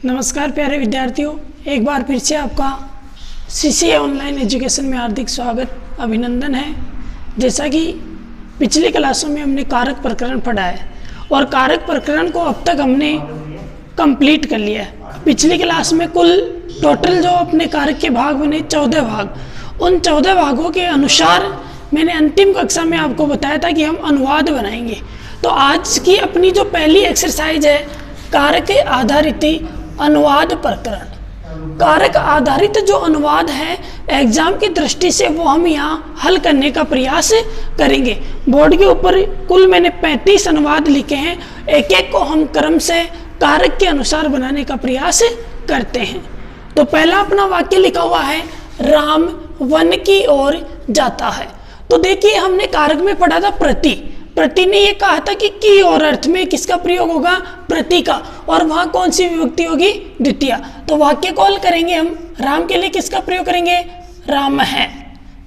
नमस्कार प्यारे विद्यार्थियों, एक बार फिर से आपका सीसीए ऑनलाइन एजुकेशन में हार्दिक स्वागत अभिनंदन है। जैसा कि पिछली क्लासों में हमने कारक प्रकरण पढ़ा है और कारक प्रकरण को अब तक हमने कंप्लीट कर लिया है। पिछली क्लास में कुल टोटल जो अपने कारक के भाग बने 14 भाग, उन 14 भागों के अनुसार मैंने अंतिम कक्षा में आपको बताया था कि हम अनुवाद बनाएंगे। तो आज की अपनी जो पहली एक्सरसाइज है कारक आधारित अनुवाद प्रकरण। कारक आधारित जो अनुवाद है एग्जाम की दृष्टि से वो हम यहाँ हल करने का प्रयास करेंगे। बोर्ड के ऊपर कुल मैंने 35 अनुवाद लिखे हैं, एक एक को हम क्रम से कारक के अनुसार बनाने का प्रयास करते हैं। तो पहला अपना वाक्य लिखा हुआ है, राम वन की ओर जाता है। तो देखिए हमने कारक में पढ़ा था प्रति ने ये कहा था कि और अर्थ में किसका प्रयोग होगा, प्रति का, और वहां कौन सी विभक्ति होगी, द्वितीय। तो वाक्य को हल करेंगे हम, राम के लिए किसका प्रयोग करेंगे, राम है,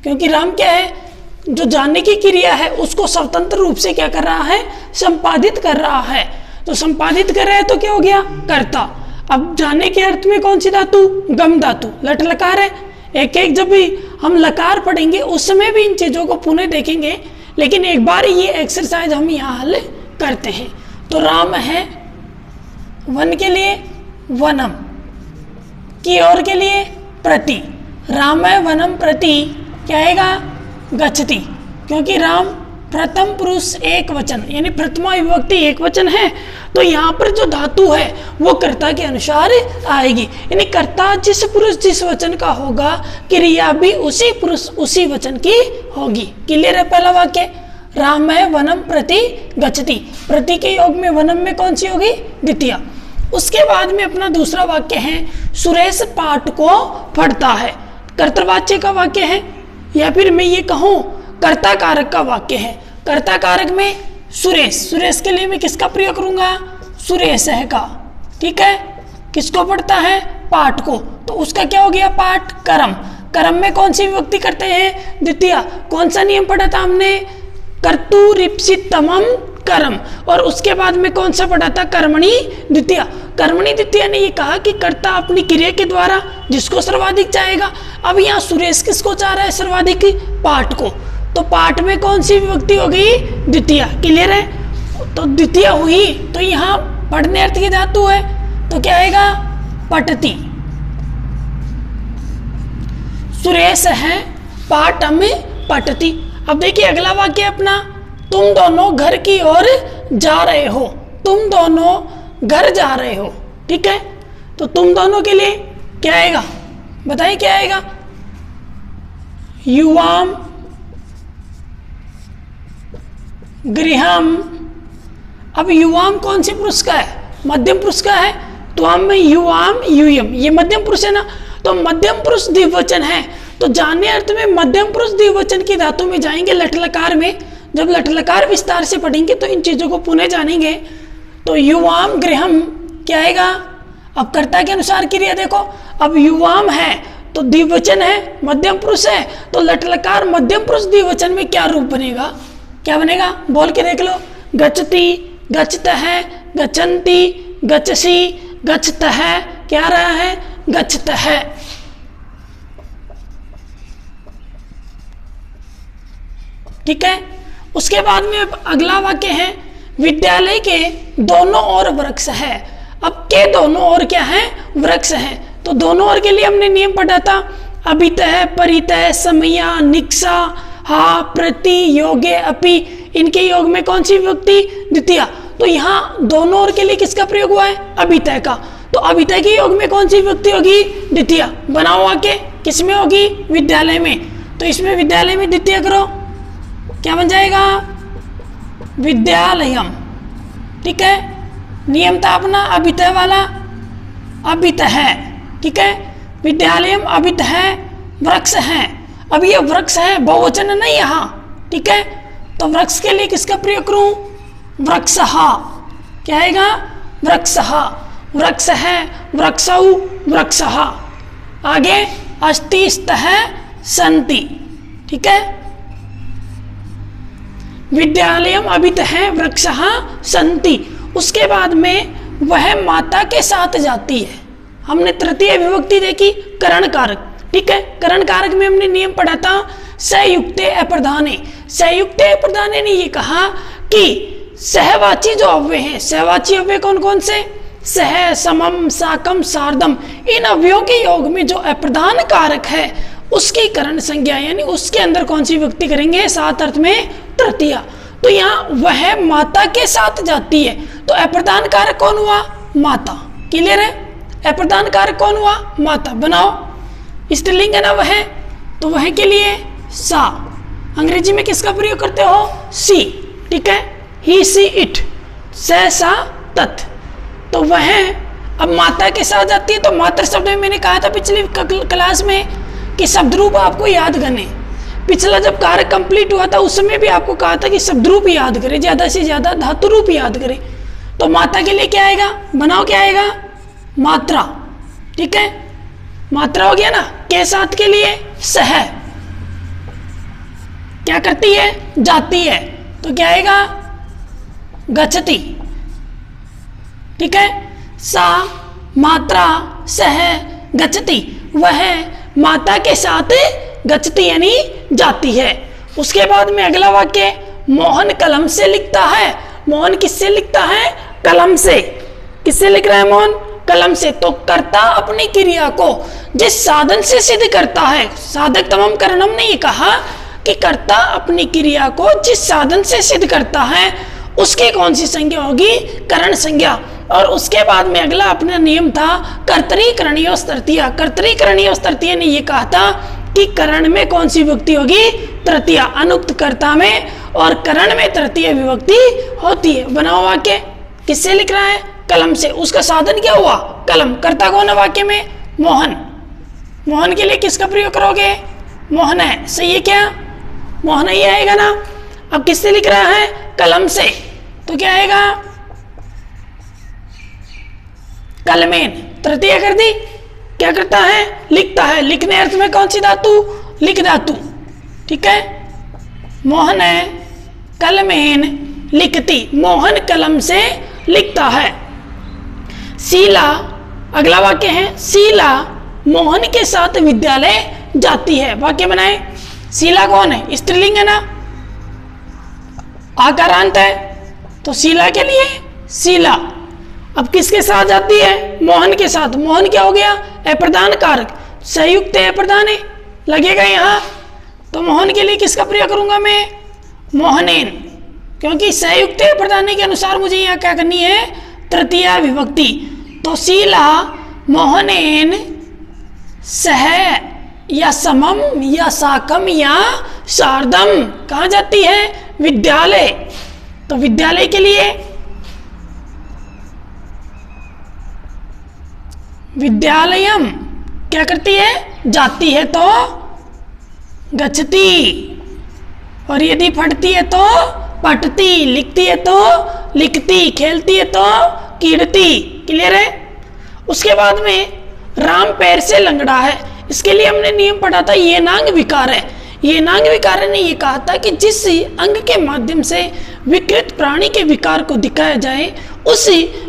क्योंकि राम क्या है, जो जानने की क्रिया है उसको स्वतंत्र रूप से क्या कर रहा है, संपादित कर रहा है। तो संपादित कर रहा है तो क्या हो गया, कर्ता। अब जानने के अर्थ में कौन सी धातु, गम धातु, लट लकार है। एक एक जब भी हम लकार पढ़ेंगे उस समय भी इन चीजों को पुनः देखेंगे, लेकिन एक बार ये एक्सरसाइज हम यहाँ हल करते हैं। तो राम है वन के लिए वनम, की ओर के लिए प्रति, राम है वनम प्रति क्या आएगा, गच्छति, क्योंकि राम प्रथम पुरुष एक वचन यानी प्रथमा विभक्ति एक वचन है। तो यहाँ पर जो धातु है वो कर्ता के अनुसार आएगी, यानी कर्ता जिस पुरुष जिस वचन का होगा क्रिया भी उसी पुरुष उसी वचन की होगी। क्लियर है पहला वाक्य, राम है वनम प्रति गच्छति, प्रति के योग में वनम में कौन सी होगी, द्वितीय। उसके बाद में अपना दूसरा वाक्य है, सुरेश पाठ को पढ़ता है। कर्तवाच्य का वाक्य है या फिर मैं ये कहूँ कर्ता कारक का वाक्य है। कर्ता कारक में सुरेश के लिए मैं किसका प्रयोग करूंगा, सुरेश है का, ठीक है। किसको पढ़ता है, पाठ को, तो उसका क्या हो गया, पाठ। कर्म में कौन सी विभक्ति करते हैं, द्वितीय। कौन सा नियम पढ़ा था हमने, कर्तुरिप्सितमम कर्म, और उसके बाद में कौन सा पढ़ा था, कर्मणि द्वितीय। कर्मणि द्वितीय ने ये कहा कि कर्ता अपनी क्रिया के द्वारा जिसको सर्वाधिक चाहेगा। अब यहाँ सुरेश किसको चाह रहा है, सर्वाधिक, पाठ को, तो पाठ में कौन सी विभक्ति हो गई, द्वितीय। क्लियर है, तो द्वितीय हुई, तो यहाँ पढ़ने अर्थ की धातु है, तो क्या आएगा, पठति। सुरेश है पाठम पठति। अब देखिए अगला वाक्य अपना, तुम दोनों घर की ओर जा रहे हो, तुम दोनों घर जा रहे हो, ठीक है। तो तुम दोनों के लिए क्या आएगा, बताइए क्या आएगा, युवाम गृहम। अब युवाम कौन से पुरुष का है, मध्यम पुरुष का है, तो हम में युवाम युयम, ये मध्यम पुरुष है ना, तो मध्यम पुरुष द्विवचन है। तो जानने अर्थ में मध्यम पुरुष द्विवचन की धातु में जाएंगे लट लकार में। जब लट लकार विस्तार से पढ़ेंगे तो इन चीजों को पुनः जानेंगे। तो युवाम गृहम क्या आएगा, अब कर्ता के अनुसार क्रिया देखो, अब युवाम है तो द्विवचन है, मध्यम पुरुष है, तो लट लकार मध्यम पुरुष द्विवचन में क्या रूप बनेगा, क्या बनेगा, बोल के देख लो, गच्छति, गच्छत है, गच्छन्ति, गच्छसि, गच्छत है, क्या रहा है, गच्छत है। ठीक है। उसके बाद में अगला वाक्य है, विद्यालय के दोनों ओर वृक्ष है। अब के दोनों ओर क्या है, वृक्ष है। तो दोनों ओर के लिए हमने नियम पढ़ा था, अभितः, परितः, समया, निक्षा, हा, प्रति, योगे, अपि, इनके योग में कौन सी विभक्ति, द्वितीय। तो यहाँ दोनों ओर के लिए किसका प्रयोग हुआ है, अभितः का, तो अभितः के योग में कौन सी विभक्ति होगी, द्वितीय। बनाओ वाक्य, किसमें होगी, विद्यालय में, तो इसमें विद्यालय में द्वितीय करो, क्या बन जाएगा, विद्यालयम, ठीक है। नियम था अपना अभितः वाला, अभितः है, ठीक है। विद्यालयम अभितः वृक्ष है। अब ये वृक्ष है, बहुवचन नहीं यहाँ, ठीक है। तो वृक्ष के लिए किसका प्रयोग करूं, वृक्षहा, क्या आएगा, वृक्षहा, वृक्ष है, वृक्षौ, वृक्षहा। आगे अस्ति, स्तः, सन्ति, ठीक है। विद्यालयम अभितः वृक्षः सन्ति। उसके बाद में वह माता के साथ जाती है, हमने तृतीय विभक्ति देखी करण कारक, ठीक है। करण कारक में हमने नियम पढ़ा था संयुक्त अप्रधाने। संयुक्त अप्रधाने ने ये कहा कि सहवाची जो अव्यय हैं, सहवाची अव्यय कौन कौन से, सह, समम, साकम, सार्धम, इन अव्ययों के योग में जो अप्रधान कारक है उसकी करण संज्ञा यानी उसके अंदर कौन सी विभक्ति करेंगे, सात अर्थ में तृतीया। तो यहाँ वह माता के साथ जाती है, तो अप्रधान कारक कौन हुआ, माता। क्लियर है, अप्रधान कारक कौन हुआ, माता। बनाओ, स्त्रीलिंग है ना वह, तो वह के लिए सा। अंग्रेजी में किसका प्रयोग करते हो, सी, ठीक है। ही, सी, इट, स, सा, तत्। तो वह अब माता के साथ जाती है। तो मात्र शब्द में मैंने कहा था पिछली क्लास में कि शब्द रूप आपको याद करने। पिछला जब कार्य कंप्लीट हुआ था उस समय भी आपको कहा था कि शब्द रूप याद करें, ज्यादा से ज्यादा धातु रूप याद करें। तो माता के लिए क्या आएगा, बनाओ, क्या आएगा, मात्रा, ठीक है। मात्रा हो गया ना। के साथ के लिए सह, क्या करती है, जाती है, तो क्या आएगा, गच्छति, ठीक है। सा, मात्रा, सह, गच्छति, वह माता के साथ गच्छति यानी जाती है। उसके बाद में अगला वाक्य, मोहन कलम से लिखता है। मोहन किससे लिखता है, कलम से। किससे लिख रहा है मोहन, कलम से। तो कर्ता अपनी क्रिया को जिस साधन से सिद्ध करता है, साधक तमम करणम ने ये कहा कि कर्ता अपनी क्रिया को जिस साधन से सिद्ध करता है उसकी कौन सी संज्ञा होगी, करण संज्ञा। और उसके बाद में अगला अपना नियम था कर्तरी करणीय तृतीया। कर्तरी करणीय तृतीया ने ये कहा था कि करण में कौन सी विभक्ति होगी, तृतीया। अनुक्त कर्ता में और करण में तृतीय विभक्ति होती है। बनाओ वाक्य, किससे लिख रहा है, कलम से। उसका साधन क्या हुआ, कलम। कर्ता कौन है वाक्य में, मोहन। मोहन के लिए किसका प्रयोग करोगे, मोहन है, सही है क्या, मोहन ही आएगा ना। अब किससे लिख रहा है, कलम से, तो क्या आएगा, कलमेन। तृतीय कर दी, क्या करता है, लिखता है। लिखने अर्थ में कौन सी धातु, लिख धातु, ठीक है। मोहन है कलमेन लिखती, मोहन कलम से लिखता है। शीला, अगला वाक्य है, शीला मोहन के साथ विद्यालय जाती है। वाक्य बनाए। शीला कौन है, स्त्रीलिंग है ना, आकारांत है, तो शीला के लिए शीला। अब किसके साथ जाती है, मोहन के साथ। मोहन क्या हो गया, अप्रधान कारक, संयुक्त अप्रधान है, लगेगा यहाँ। तो मोहन के लिए किसका प्रयोग करूंगा मैं, मोहनेन, क्योंकि संयुक्त अप्रधान के अनुसार मुझे यहाँ क्या करनी है, तृतीया विभक्ति। तो शीला मोहनेन सह या समम या साकम या शारदम कहाँ जाती है, विद्यालय। तो विद्यालय के लिए विद्यालयम क्या करती है, जाती है, तो गच्छति। और यदि पढ़ती है तो पढ़ती, लिखती है तो लिखती, खेलती है तो कीड़ती। क्लियर है। उसके बाद में राम पैर से लंगड़ा है। इसके लिए हमने नियम पढ़ा था, ये नांग विकार है। ये नांग विकार ने ये कहा था कि जिस अंग के माध्यम से विकृत प्राणी के विकार को दिखाया जाए उस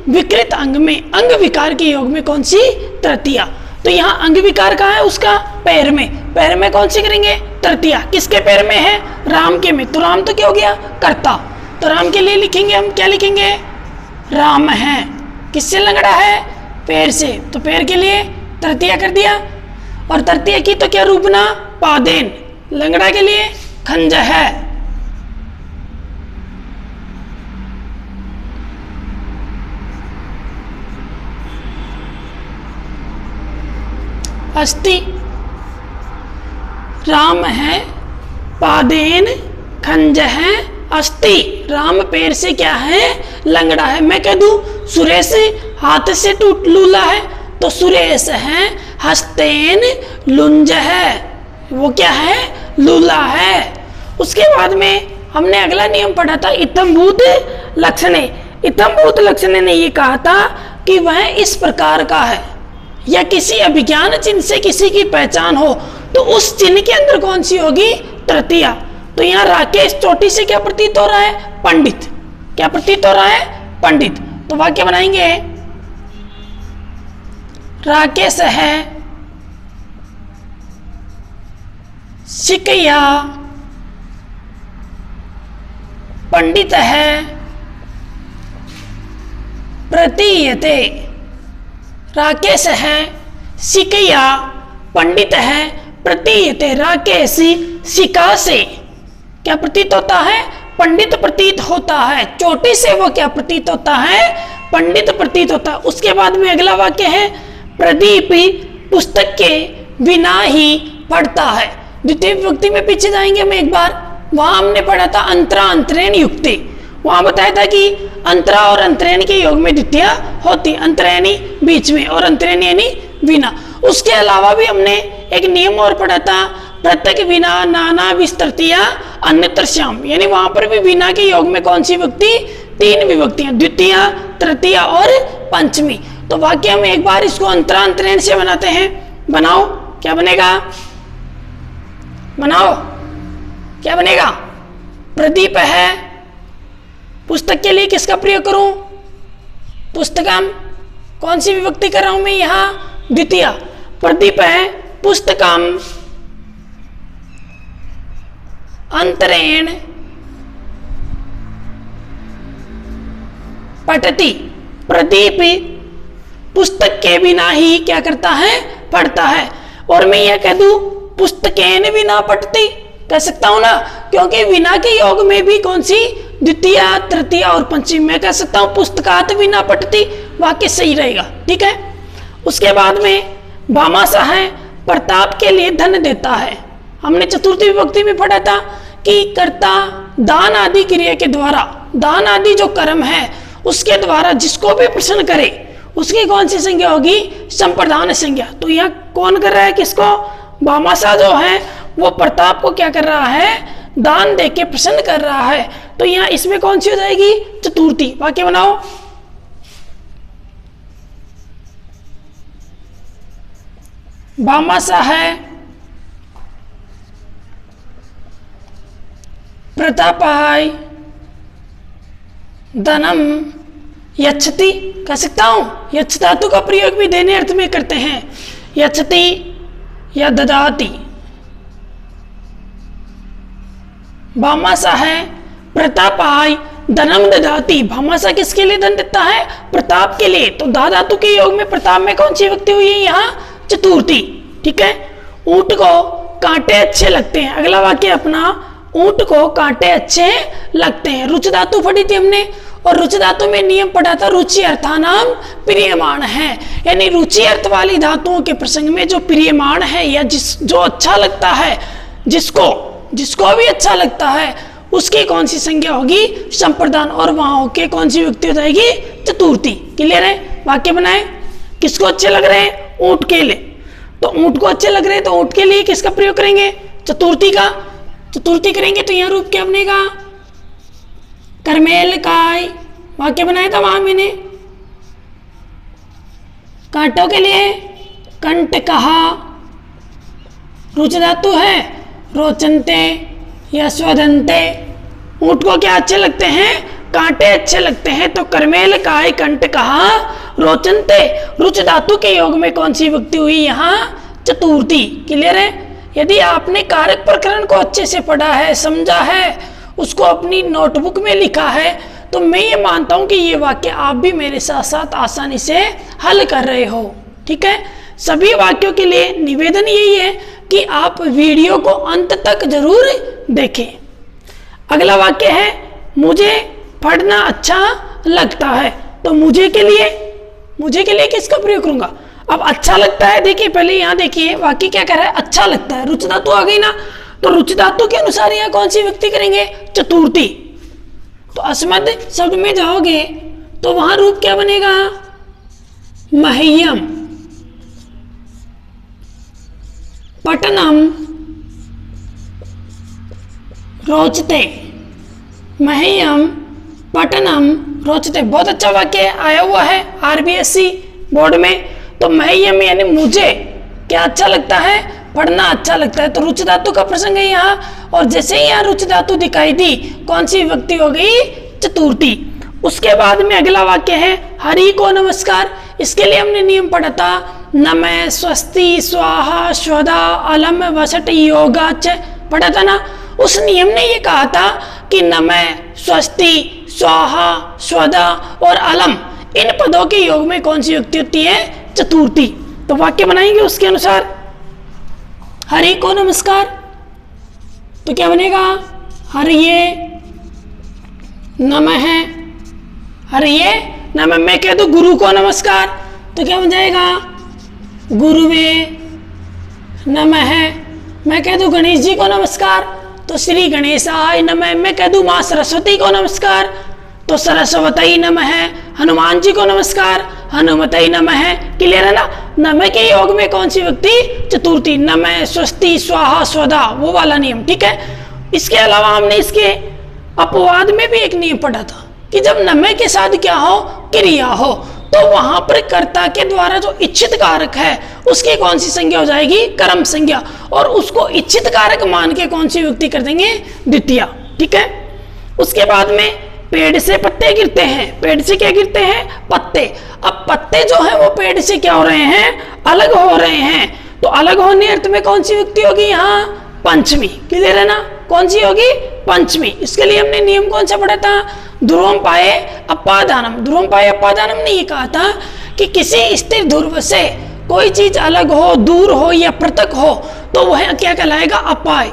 विकृत अंग में अंग विकार के योग में कौन सी, तृतीया। तो यहाँ अंग विकार कहाँ है उसका, पैर में। पैर में कौन सी करेंगे, तृतीया। किसके पैर में है, राम के में। तो राम तो क्या हो गया, कर्ता। तो राम के लिए लिखेंगे हम, क्या लिखेंगे, राम है। किससे लंगड़ा है, पैर से। तो पैर के लिए तृतीया कर दिया। और तृतीया की तो क्या रूपना, पादेन। लंगड़ा के लिए खंज है। अस्ति, राम है, पादेन खंज है, अस्ति। राम पैर से क्या है, लंगड़ा है। मैं कह दूं सुरेश हाथ से टूट लूला है, तो सुरेश है हस्तेन लुंज है, वो क्या है, लूला है। उसके बाद में हमने अगला नियम पढ़ा था, इतंभूत लक्षणे। इतंभूत लक्षणे ने ये कहा था कि वह इस प्रकार का है, या किसी अभिज्ञान चिन्ह से किसी की पहचान हो तो उस चिन्ह के अंदर कौन सी होगी, तृतीया। तो यहाँ राकेश चोटी से क्या प्रतीत हो रहा है, पंडित। क्या प्रतीत हो रहा है, पंडित। तो वाक्य बनाएंगे, राकेश है शिकया पंडित है प्रतीयते। राकेश है शिकया पंडित है प्रतीयते। राकेश शिका से क्या प्रतीत होता है? पंडित प्रतीत होता है। चोटी से वो क्या प्रतीत होता है? पंडित प्रतीत होता है। उसके बाद में अगला वाक्य है प्रदीप पुस्तक के बिना ही पढ़ता है। द्वितीय विभक्ति में पीछे जाएंगे हम एक बार, वहां हमने पढ़ा था अंतरा अंतरेण युक्ति। वहां बताया था कि अंतरा और अंतरेण के योग में द्वितीय होती, अंतरेणी बीच में और अंतरेण यानी बिना। उसके अलावा भी हमने एक नियम और पढ़ा था प्रत्येक बिना नाना विस्तृतिया अन्यत्र श्याम, यानी वहां पर भी बिना के योग में कौन सी विभक्ति? 3 विभक्तियां, द्वितीय तृतीय और पंचमी। तो वाक्य हम एक बार इसको अंतरांतरेण से बनाते हैं। बनाओ, क्या बनेगा? बनाओ, क्या बनेगा? प्रदीप है, पुस्तक के लिए किसका प्रयोग करूं? पुस्तकम। कौन सी विभक्ति कर रहा हूं मैं यहां? द्वितीय। प्रदीप है पुस्तकम अंतरेण पठति। प्रदीप पुस्तक के बिना ही क्या करता है? पढ़ता है। और मैं यह कह दूं पुस्तकेन बिना पठति, कह सकता हूं ना, क्योंकि बिना के योग में भी कौन सी? द्वितीय तृतीय और पंचमी। मैं कह सकता हूं पुस्तकात बिना पठति, वाक्य सही रहेगा। ठीक है। उसके बाद में भामाशाह है प्रताप के लिए धन देता है। हमने चतुर्थी विभक्ति में पढ़ा था कि कर्ता दान आदि क्रिया के द्वारा, दान आदि जो कर्म है उसके द्वारा जिसको भी प्रसन्न करे उसकी कौन सी संज्ञा होगी? संप्रदान संज्ञा। तो यहाँ कौन कर रहा है किसको? भामाशाह जो है वो प्रताप को क्या कर रहा है? दान दे के प्रसन्न कर रहा है। तो यहाँ इसमें कौन सी हो जाएगी? चतुर्थी। वाक्य बनाओ। भामाशाह है प्रतापाय धनम यच्छति, कह सकता हूं। यच्छ धातु का प्रयोग भी देने अर्थ में करते हैं, यच्छति या ददाति। भामाशाह है प्रतापाय धनम ददाति। भामाशाह किसके लिए धन देता है? प्रताप के लिए। तो धा धातु के योग में प्रताप में कौन सी विभक्ति हुई है यहाँ? चतुर्थी। ठीक है। ऊंट को कांटे अच्छे लगते हैं। अगला वाक्य अपना, ऊंट को कांटे अच्छे लगते हैं। रुच धातु पढ़ी थी हमने, और रुच धातु में नियम पढ़ा था रुचि अर्थानाम प्रियमाण है, यानी रुचि अर्थ वाली धातुओं के प्रसंग में जो प्रियमाण है या जो अच्छा लगता है, जिसको भी अच्छा लगता है उसकी कौन सी संज्ञा होगी? संप्रदान। और वहां होके कौन सी विभक्ति हो जाएगी? चतुर्थी। क्लियर है? वाक्य बनाए। किसको अच्छे लग रहे हैं? ऊंट के लिए। तो ऊंट को अच्छे लग रहे हैं तो ऊंट के लिए किसका प्रयोग करेंगे? चतुर्थी का। चतुर्थी करेंगे तो यहाँ रूप क्या बनेगा? करमेल काय। वाक्य बनाया था वहां मैंने। कांटों के लिए कंट कहा। रुच धातु है रोचनते या स्वदंते। ऊंट को क्या अच्छे लगते हैं? कांटे अच्छे लगते हैं। तो करमेल काय कंट कहा रोचनते। रुच धातु के योग में कौन सी विभक्ति हुई यहाँ? चतुर्थी। क्लियर है? यदि आपने कारक प्रकरण को अच्छे से पढ़ा है, समझा है, उसको अपनी नोटबुक में लिखा है, तो मैं ये मानता हूं कि ये वाक्य आप भी मेरे साथ साथ आसानी से हल कर रहे हो। ठीक है। सभी वाक्यों के लिए निवेदन यही है कि आप वीडियो को अंत तक जरूर देखें। अगला वाक्य है मुझे पढ़ना अच्छा लगता है। तो मुझे के लिए किसका प्रयोग करूंगा? अब अच्छा लगता है, देखिए पहले यहाँ देखिए वाक्य क्या कह रहा है? अच्छा लगता है। रुच धातु आ गई ना, तो रुच धातु के अनुसार यहाँ कौन सी विभक्ति करेंगे? चतुर्थी। तो अस्मद शब्द में जाओगे तो वहां रूप क्या बनेगा? मह्यम पठनम रोचते। मह्यम पठनम रोचते। बहुत अच्छा वाक्य आया हुआ है RBSC बोर्ड में। तो मह्यम यानी मुझे क्या अच्छा लगता है? पढ़ना अच्छा लगता है। तो रुच धातु का प्रसंग है यहाँ, और जैसे ही यहाँ रुच धातु दिखाई दी कौन सी विभक्ति हो गई? चतुर्थी। उसके बाद में अगला वाक्य है हरि को नमस्कार। इसके लिए हमने नियम पढ़ा था, नमः, स्वस्ति, स्वाहा, स्वधा, अलम, वसट, योगाच पढ़ा था ना। उस नियम ने ये कहा था कि नमः, स्वस्ति, स्वाहा, स्वधा और अलम, इन पदों के योग में कौन सी युक्ति होती है? चतुर्थी। तो वाक्य बनाएंगे उसके अनुसार। हरि को नमस्कार, तो क्या बनेगा? हरिये नमः, हरिये नमः। मैं कह दूं गुरु को नमस्कार, तो क्या बन जाएगा? गुरुवे नमः। मैं कह दूं गणेश जी को नमस्कार, तो श्री गणेशाय नमः। मैं कह दूं माँ सरस्वती को नमस्कार, तो सरस्वती नमः। हनुमान जी को नमस्कार, हनुमते नमः। क्लियर है ना? नमः के योग में कौन सी व्यक्ति? चतुर्थी। नमः, स्वस्ति, स्वाहा, स्वधा, वो वाला नियम। ठीक है। इसके अलावा हमने इसके अपवाद में भी एक नियम पढ़ा था कि जब नमः के साथ क्या हो? क्रिया हो, तो वहां पर कर्ता के द्वारा जो इच्छित कारक है उसकी कौन सी संज्ञा हो जाएगी? कर्म संज्ञा। और उसको इच्छित कारक मान के कौन सी युक्ति कर देंगे? द्वितीया। ठीक है। उसके बाद में पेड़ से पत्ते गिरते हैं। पेड़ से क्या गिरते हैं? पत्ते। अब पत्ते जो है वो पेड़ से क्या हो रहे हैं? अलग हो रहे हैं। तो अलग होने अर्थ में कौन सी युक्ति होगी यहाँ? पंचमी। क्लियर है ना? कौन सी होगी? पंचमी। इसके लिए हमने नियम कौन सा पढ़ा था? ध्रुवम पाए अपादानम। ध्रुवम पाए अपादानम ने ये कहा था कि किसी स्थिर ध्रुव से कोई चीज अलग हो, दूर हो या पृथक हो, तो वह क्या कहलाएगा? अपाय।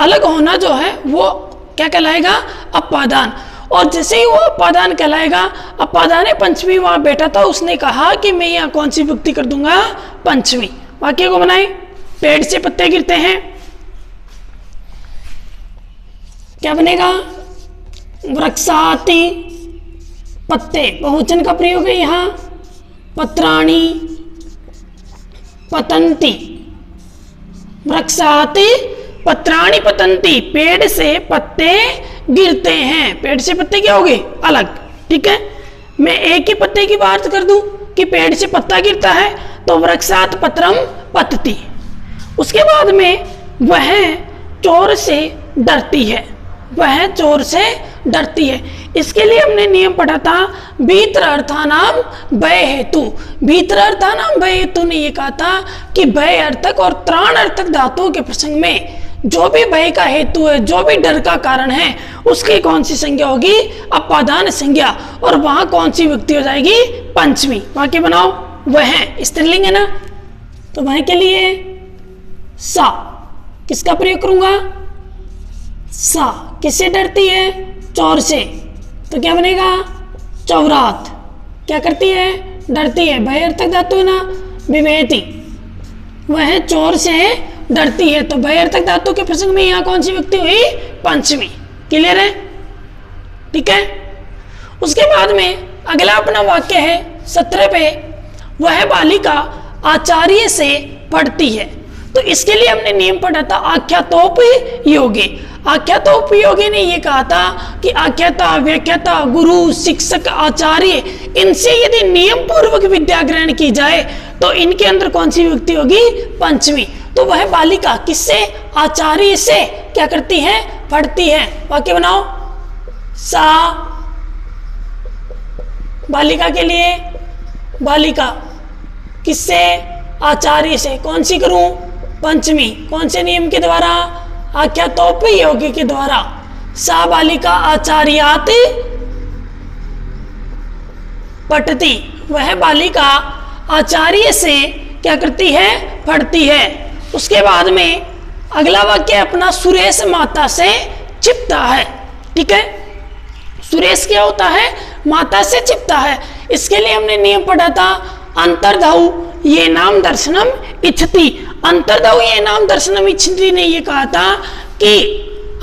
अलग होना जो है वो क्या कहलाएगा? अपादान। और जैसे ही वो अपादान कहलाएगा, अपादान पंचमी वहां बैठा था, उसने कहा कि मैं यहाँ कौन सी युक्ति कर दूंगा? पंचमी। वाक्य को बनाए। पेड़ से पत्ते गिरते हैं, क्या बनेगा? वृक्षाति पत्ते, बहुवचन का प्रयोग है यहां। पत्राणि पतंती। वृक्षाति पत्राणि पतंती, पेड़ से पत्ते गिरते हैं। पेड़ से पत्ते क्या हो गए? अलग। ठीक है। मैं एक ही पत्ते की बात कर दूं कि पेड़ से पत्ता गिरता है, तो वृक्षात पत्रम पतती। उसके बाद में वह चोर से डरती है। वह चोर से डरती है। इसके लिए हमने नियम पढ़ा था, भीतर अर्थानाम भय हेतु। भीतर अर्थानाम भय हेतु ने यह कहा था कि भय अर्थक और त्राण अर्थक धातुओं के प्रसंग में जो भी भय का हेतु है, जो भी डर का कारण है, उसकी कौन सी संज्ञा होगी? अपादान संज्ञा। और वहां कौन सी विभक्ति हो जाएगी? पंचमी। वाक्य बनाओ। वह स्त्रीलिंग है ना, तो वह के लिए सा किसका प्रयोग करूंगा? सा। किससे डरती है? चोर से। तो क्या बनेगा? चौरात। क्या करती है? डरती है। भय अर्थक धातु है ना, विवेति। वह चोर से डरती है, तो भय अर्थक धातु के प्रसंग में यहाँ कौन सी व्यक्ति हुई? पंचमी। क्लियर है? ठीक है। उसके बाद में अगला अपना वाक्य है 17 पे, वह बालिका आचार्य से पढ़ती है। तो इसके लिए हमने नियम पढ़ा था आख्यातोपयोगी। आख्यातोपयोगी ने यह कहा था कि आख्याता, व्याख्याता, गुरु, शिक्षक, आचार्य, इनसे यदि नियम पूर्वक विद्या ग्रहण की जाए तो इनके अंदर कौन सी विभक्ति होगी? पंचमी। तो वह बालिका किससे? आचार्य से क्या करती है? पढ़ती है। वाक्य बनाओ। सा बालिका के लिए, बालिका किससे? आचार्य से। कौन सी करूं? पंचमी। कौन से नियम के द्वारा? आख्यातोपयोगी के द्वारा। सा बालिका आचार्यात पठती। वह बालिका आचार्य से क्या करती है? पढ़ती है। उसके बाद में अगला वाक्य अपना सुरेश माता से चिपता है। ठीक है। सुरेश क्या होता है? माता से चिपता है। इसके लिए हमने नियम पढ़ा था, अंतर्धौ ये नाम दर्शनम इच्छति। अंतर्धौ ये नाम दर्शनम इच्छति ने ये कहा था कि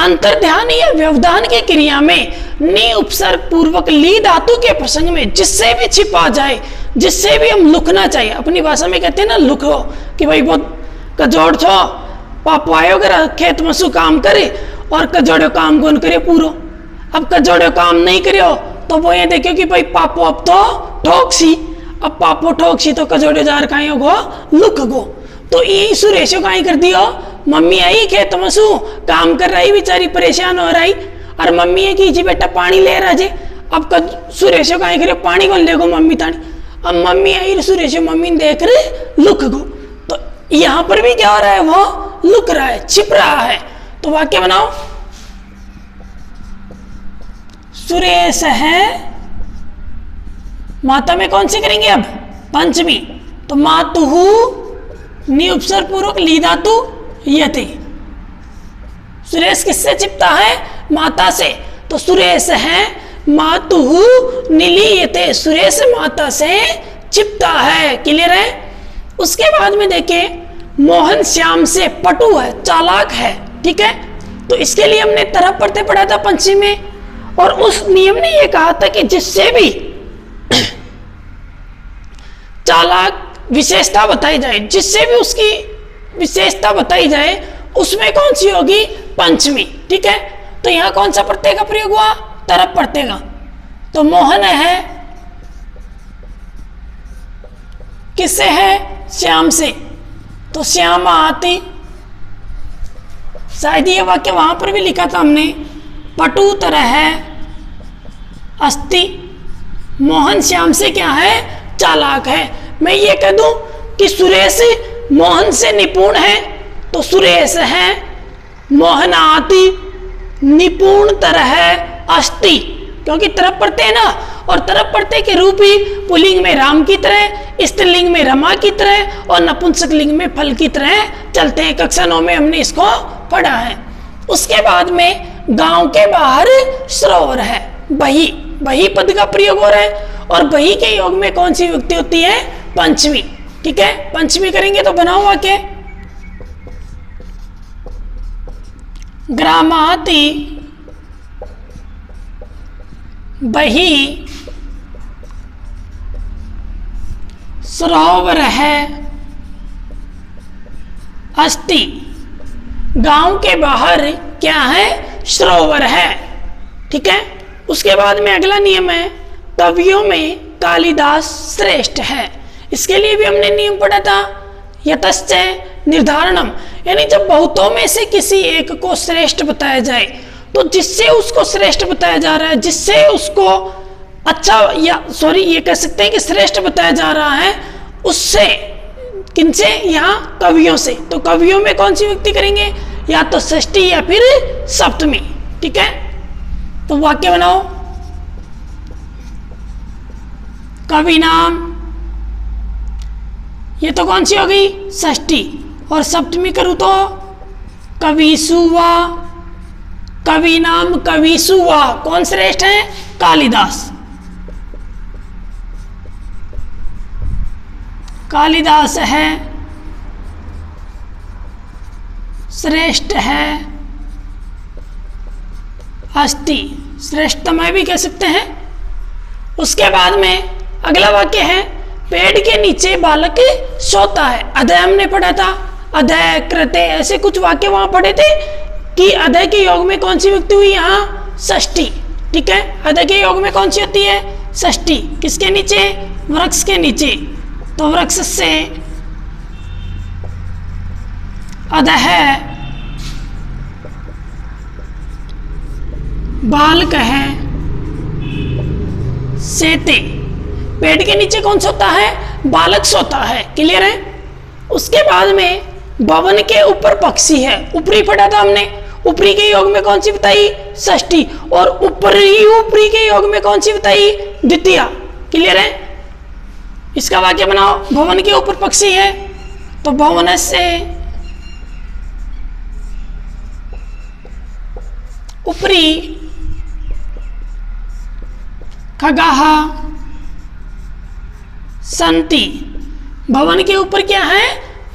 अंतर्ध्यान या व्यवधान की क्रिया में नी उपसर्ग पूर्वक ली धातु के प्रसंग में जिससे भी छिपा जाए, जिससे भी हम लुकना चाहिए, अपनी भाषा में कहते हैं ना लुको, कि भाई बहुत कजोड़ छो पापा आयो कर खेत में सु काम करे और कजोड़ो काम कौन करे पूरो। अब कजोड़ो काम नहीं करियो तो वो ये देखियो कि भाई पापो अब तो ठोक सी, अब पापो ठोक सी तो कजोड़े जार काई गो लुक गो। तो यही सुरेशो काई कर दियो, मम्मी आई खेत में सु काम कर रही, बेचारी परेशान हो रही, और मम्मी है कि जी बेटा पानी ले रहा जे। अब सुरेशो काई करे पानी कौन लेगो मम्मी तानी। अब मम्मी आई सुरेश, मम्मी देख रहे लुक गो, तो यहां पर भी क्या हो रहा है, वो लुक रहा है, छिप रहा है। तो वाक्य बनाओ, सुरेश है, माता में कौन सी करेंगे अब, पंचमी, तो मातुहु नि उपसर्ग पूर्वक ली धातु यते। सुरेश किससे चिपता है, माता से, तो सुरेश है मातुहु निलीयते, सुरेश माता से चिपता है। क्लियर है। उसके बाद में देखिए, मोहन श्याम से पटु है, चालाक है। ठीक है, तो इसके लिए हमने तरफ पढ़ते पढ़ा था पंचमी में, और उस नियम ने यह कहा था कि जिससे भी चालाक विशेषता बताई जाए, जिससे भी उसकी विशेषता बताई जाए, उसमें कौन सी होगी, पंचमी। ठीक है, तो यहां कौन सा प्रत्यय का प्रयोग हुआ, तरफ प्रत्यय का। तो मोहन है, किससे है, श्याम से, तो श्याम आती, शायद ये वाक्य वहां पर भी लिखा था हमने, पटु तरह है अस्ति, मोहन श्याम से क्या है, चालाक है। मैं ये कह दूं कि सुरेश मोहन से निपुण है, तो सुरेश है मोहन आती निपुण तरह अस्ति, क्योंकि तरफ पढ़ते हैं ना, और तरफ पढ़ते के रूप ही पुल्लिंग में राम की तरह, स्त्रीलिंग में रमा की तरह, और नपुंसक लिंग में फल की तरह चलते हैं। कक्षा 9 में हमने इसको पढ़ा है। उसके बाद में गांव के बाहर सरोवर है, बही, बही पद का प्रयोग हो रहा है, और बही के योग में कौन सी विभक्ति होती है, पंचमी। ठीक है, पंचमी करेंगे तो बनाओ वाक्य, ग्रामाति बही सरोवर है अस्ति, गांव के बाहर क्या है, सरोवर है। ठीक है, उसके बाद में अगला नियम है, कवियों में कालिदास श्रेष्ठ है। इसके लिए भी हमने नियम पढ़ा था, यतश्चय निर्धारणम, यानी जब बहुतों में से किसी एक को श्रेष्ठ बताया जाए, तो जिससे उसको श्रेष्ठ बताया जा रहा है, जिससे उसको अच्छा, या सॉरी ये कह सकते हैं कि श्रेष्ठ बताया जा रहा है, उससे, किनसे, यहाँ कवियों से। तो कवियों में कौन सी विभक्ति करेंगे, या तो षष्ठी या फिर सप्तमी। ठीक है, तो वाक्य बनाओ, कवि नाम, ये तो कौन सी हो गई, षष्ठी, और सप्तमी करूं तो कविसुवा, कवि नाम कविसुवा, कौन श्रेष्ठ है, कालिदास। कालिदास है, श्रेष्ठ है अस्ति, श्रेष्ठतम भी कह सकते हैं। उसके बाद में अगला वाक्य है, पेड़ के नीचे बालक सोता है। अधय हमने पढ़ा था, अधय कृते, ऐसे कुछ वाक्य वहां पढ़े थे कि अधय के योग में कौन सी विभक्ति हुई, यहाँ षष्ठी। ठीक है, अधय के योग में कौन सी होती है, षष्ठी। किसके नीचे, वृक्ष के नीचे, तो वृक्ष से अधह बालक है सेते, पेड़ के नीचे कौन सोता है, बालक सोता है। क्लियर है। उसके बाद में भवन के ऊपर पक्षी है, ऊपरी पढ़ा था हमने, ऊपरी के योग में कौन सी बताई, षष्ठी, और ऊपरी के योग में कौन सी बताई, द्वितीय। क्लियर है। इसका वाक्य बनाओ, भवन के ऊपर पक्षी है, तो भवन से ऊपरी खगाह संति, भवन के ऊपर क्या है,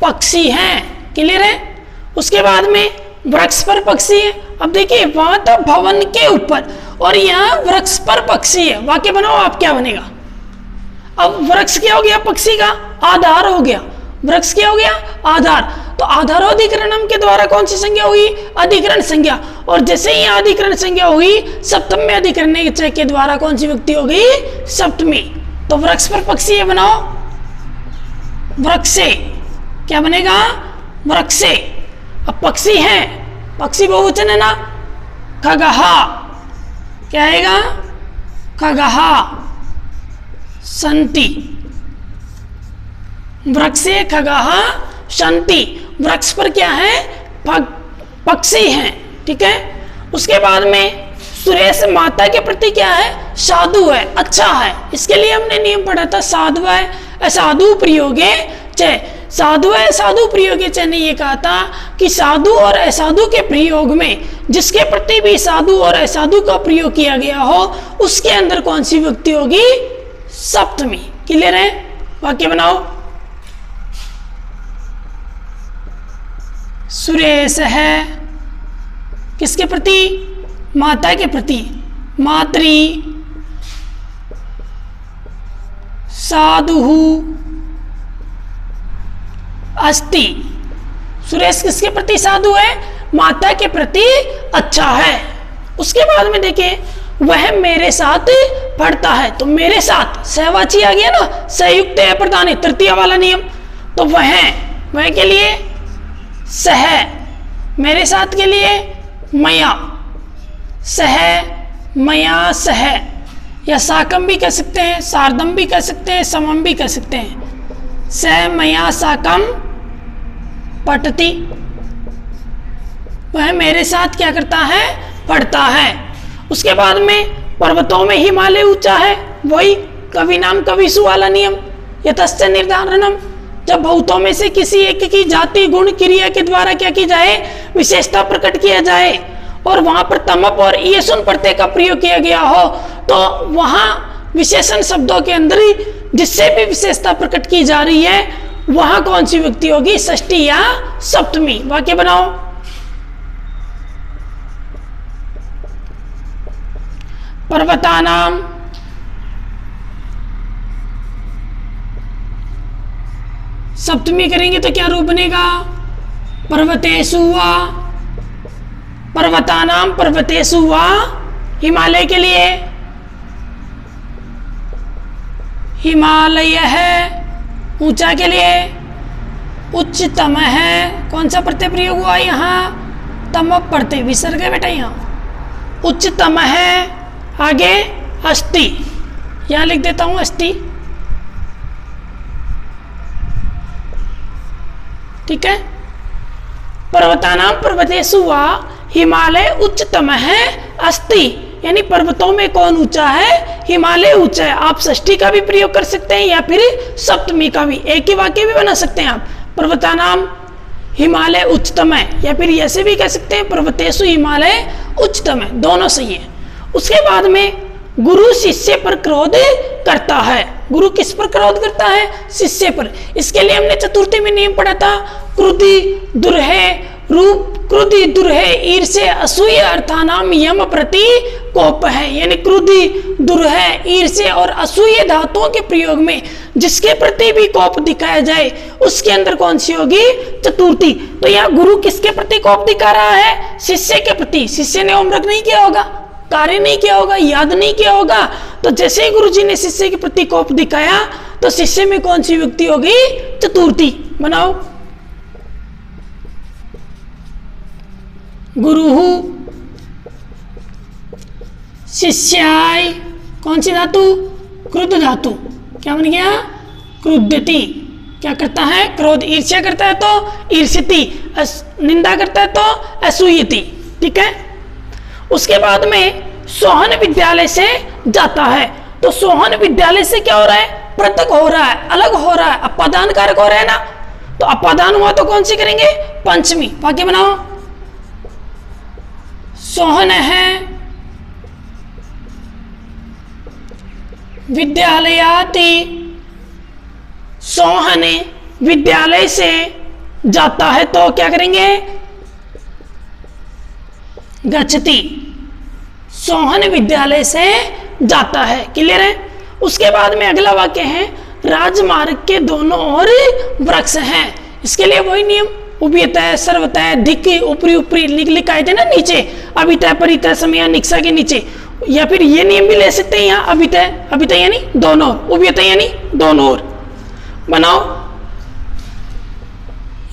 पक्षी है। क्लियर है। उसके बाद में वृक्ष पर पक्षी है। अब देखिए वहां तो भवन के ऊपर और यहाँ वृक्ष पर पक्षी है। वाक्य बनाओ, आप क्या बनेगा। अब वृक्ष क्या हो गया, पक्षी का आधार हो गया। वृक्ष क्या हो गया, आधार। तो आधारोधिकरणम के द्वारा कौन सी संज्ञा हुई, अधिकरण संज्ञा। और जैसे ही अधिकरण संज्ञा हुई, सप्तम में अधिकरण के द्वारा कौन सी विभक्ति होगी, सप्तमी। तो वृक्ष पर पक्षी है, बनाओ वृक्ष से, क्या बनेगा, वृक्ष से। अब पक्षी है, पक्षी बहुवचन है ना, खगहा, क्या आएगा, खगहा संति। वृक्षे खगाः सन्ति, वृक्ष पर क्या है, पक्षी हैं, ठीक है। उसके बाद में सुरेश माता के प्रति क्या है, साधु है, अच्छा है। इसके लिए हमने नियम पढ़ा था, साधु है असाधु प्रयोगे च, साधु है साधु प्रयोगे च ने ये कहा था कि साधु और असाधु के प्रयोग में जिसके प्रति भी साधु और असाधु का प्रयोग किया गया हो उसके अंदर कौन सी विभक्ति होगी, सप्तमी। क्लियर है, वाक्य बनाओ। सुरेश है किसके प्रति, माता के प्रति, मातृ साधु अस्ति, सुरेश किसके प्रति साधु है, माता के प्रति अच्छा है। उसके बाद में देखें वह मेरे साथ पढ़ता है, तो मेरे साथ सहवाची आ गया ना, संयुक्त है प्रधान तृतीय वाला नियम, तो वह के लिए सह, मेरे साथ के लिए मया, सह मया सह, या साकम भी कह सकते हैं, सार्धम भी कह सकते हैं, समम भी कह सकते हैं। सह मया साकम पठति, वह मेरे साथ क्या करता है, पढ़ता है। उसके बाद में पर्वतों में हिमालय ऊंचा है, वही कवि नाम कविसु वाला नियम, यतश्च निर्धारणम, जब बहुतों में से किसी एक की जाति गुण क्रिया के द्वारा क्या की जाए, विशेषता प्रकट किया जाए, और वहां पर तमप और ईयसुन प्रत्यय का प्रयोग किया गया हो, तो वहां विशेषण शब्दों के अंदर ही जिससे भी विशेषता प्रकट की जा रही है वहां कौन सी विभक्ति होगी, षष्ठी या सप्तमी। वाक्य बनाओ। पर्वतानाम सप्तमी करेंगे तो क्या रूप बनेगा, पर्वतेषु वा, पर्वतानाम पर्वतेषु वा, हिमालय के लिए हिमालय है, ऊंचा के लिए उच्चतम है, कौन सा प्रत्यय प्रयोग हुआ यहाँ, तम प्रत्यय, विसर्ग है बेटा यहाँ, उच्चतम है। आगे अस्ति, यहाँ लिख देता हूं अस्ति, ठीक है। पर्वतानाम पर्वतेषु वा, हिमालय उच्चतम है अस्ति, यानी पर्वतों में कौन ऊंचा है, हिमालय ऊंचा है। आप षष्ठी का भी प्रयोग कर सकते हैं या फिर सप्तमी का भी, एक ही वाक्य भी बना सकते हैं आप, पर्वतानाम हिमालय उच्चतम है, या फिर ऐसे भी कह सकते हैं पर्वतेषु हिमालय उच्चतम है, दोनों सही है। उसके बाद में गुरु शिष्य पर क्रोध करता है, गुरु किस पर क्रोध करता है, शिष्य पर। इसके लिए हमने चतुर्थी में नियम पढ़ा था, क्रोधी दुर्हे रूप, क्रोधी दुर्हे ईर्ष्य असूय अर्थानाम यम प्रति कोप है, यानी क्रोधी दुर्हे ईर्ष्य और असूय धातुओं के प्रयोग में जिसके प्रति भी कोप दिखाया जाए उसके अंदर कौन सी होगी, चतुर्थी। तो यहाँ गुरु किसके प्रति कोप दिखा रहा है, शिष्य के प्रति। शिष्य ने होमवर्क नहीं किया होगा, कार्य नहीं किया होगा, याद नहीं किया होगा, तो जैसे ही गुरुजी ने शिष्य के प्रति कोप दिखाया तो शिष्य में कौन सी विभक्ति होगी, चतुर्थी। बनाओ। गुरुहु शिष्याय, कौन सी धातु, क्रुद्ध धातु, क्या बन गया, क्रुद्धति। क्या करता है, क्रोध, ईर्ष्या करता है तो ईर्ष्यति, निंदा करता है तो असूयति, ठीक है। उसके बाद में सोहन विद्यालय से जाता है, तो सोहन विद्यालय से क्या हो रहा है, पृथक हो रहा है, अलग हो रहा है, अपादान कारक हो रहा है ना, तो अपादान हुआ तो कौन सी करेंगे, पंचमी। वाक्य बनाओ। सोहन है विद्यालयाति, सोहन विद्यालय से जाता है तो क्या करेंगे, गच्छति, सोहन विद्यालय से जाता है। क्लियर है। उसके बाद में अगला वाक्य है, राजमार्ग के दोनों ओर वृक्ष हैं। इसके लिए वही नियम, उभयतः सर्वतः धिक ऊपरी ऊपरी लिखा है ना नीचे, अभितः परितः समय निक्सा के नीचे, या फिर ये नियम भी ले सकते हैं यहाँ, अभितः यानी दोनों ओर, उभयतः यानी दोनों ओर। बनाओ,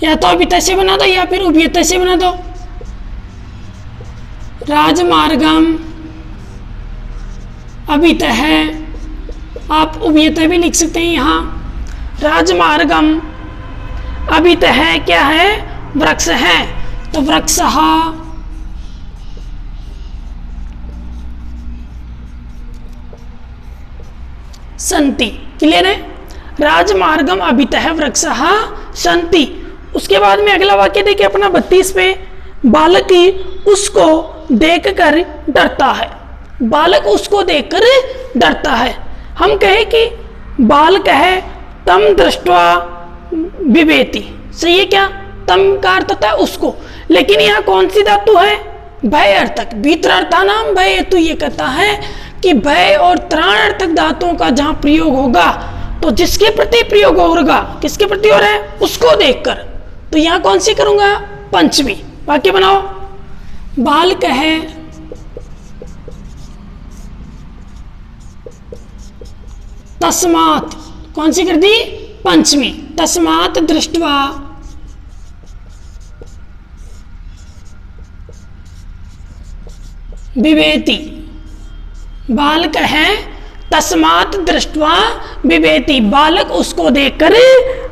या तो अभितः से बना दो या फिर उभयतः से बना दो। राजमार्गम अभितः है, आप उभयतः भी लिख सकते हैं यहाँ। राजमार्गम अभितः क्या है? वृक्ष है। तो वृक्षः सन्ति। क्लियर है? राजमार्गम अभितः वृक्षः सन्ति। उसके बाद में अगला वाक्य देखिए अपना 32 पे, बालक उसको देखकर डरता है। बालक उसको देखकर डरता है। हम कहे कि बालक है तम दृष्ट्वा बिभेति, सही है क्या? तम का अर्थ होता है उसको, लेकिन यहाँ कौन सी धातु है? भय अर्थक। भीतरार्थानाम भय हेतु ये कहता है कि भय और त्राण अर्थक धातुओं का जहां प्रयोग होगा तो जिसके प्रति प्रयोग होगा, किसके प्रति हो रहा है? उसको देखकर। तो यहां कौन सी करूंगा? पंचमी। वाक्य बनाओ, बालक है तस्मात्, कौन सी कर दी? पंचमी। तस्मात् दृष्ट्वा बिभेति। बालक है तस्मात् दृष्ट्वा बिभेति, बालक उसको देखकर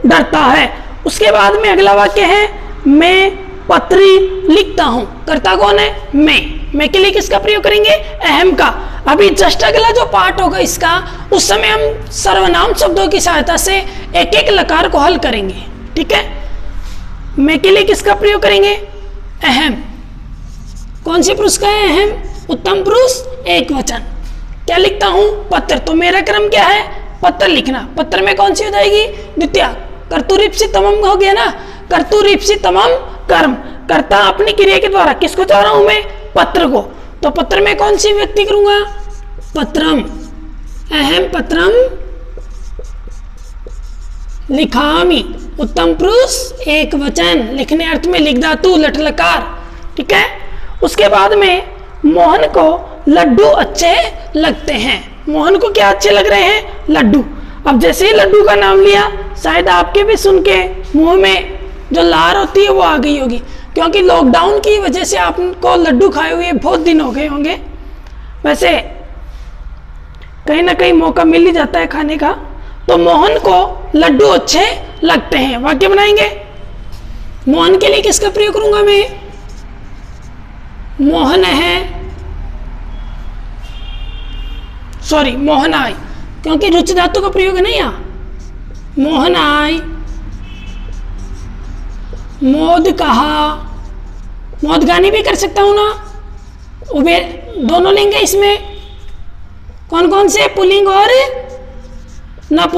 डरता है। उसके बाद में अगला वाक्य है, मैं पत्री लिखता हूं। करता कौन है? मैं के लिए किसका प्रयोग करेंगे? अहम का। अभी जस्ट अगला जो पार्ट होगा इसका, उस समय हम सर्वनाम शब्दों की सहायता से एक एक लकार को हल करेंगे। ठीक है? मैं के लिए किसका प्रयोग करेंगे? अहम। कौन से पुरुष का है? अहम। उत्तम पुरुष एक वचन। क्या लिखता हूं? पत्र। तो मेरा क्रम क्या है? पत्र लिखना। पत्र में कौन सी हो जाएगी? द्वितीय। कर्तुरीप्सितमम हो गया ना, कर्तुरीप्सितमम कर्म। कर्ता अपनी क्रिया के द्वारा किसको चाह रहा हूं मैं? पत्र को। तो पत्र में कौन सी व्यक्ति करूंगा? पत्रम। अहम पत्रम लिखामी। उत्तम पुरुष एक वचन। लिखने अर्थ में लिख धातु लट लकार। ठीक है? उसके बाद में मोहन को लड्डू अच्छे लगते हैं। मोहन को क्या अच्छे लग रहे हैं? लड्डू। अब जैसे ही लड्डू का नाम लिया, शायद आपके भी सुन के मुंह में जो लार होती है वो आ गई होगी, क्योंकि लॉकडाउन की वजह से आपको लड्डू खाए हुए बहुत दिन हो गए होंगे। वैसे कहीं ना कहीं मौका मिल ही जाता है खाने का। तो मोहन को लड्डू अच्छे लगते हैं। वाक्य बनाएंगे, मोहन के लिए किसका प्रयोग करूंगा मैं? मोहन है, सॉरी मोहनाय, क्योंकि रुचि धातु का प्रयोग है ना यहाँ। मोहनाय, मोद कहा, मोद गानी भी कर सकता हूं ना। उबे दोनों लिंग है इसमें। कौन कौन से? पुल्लिंग और नपुंसक।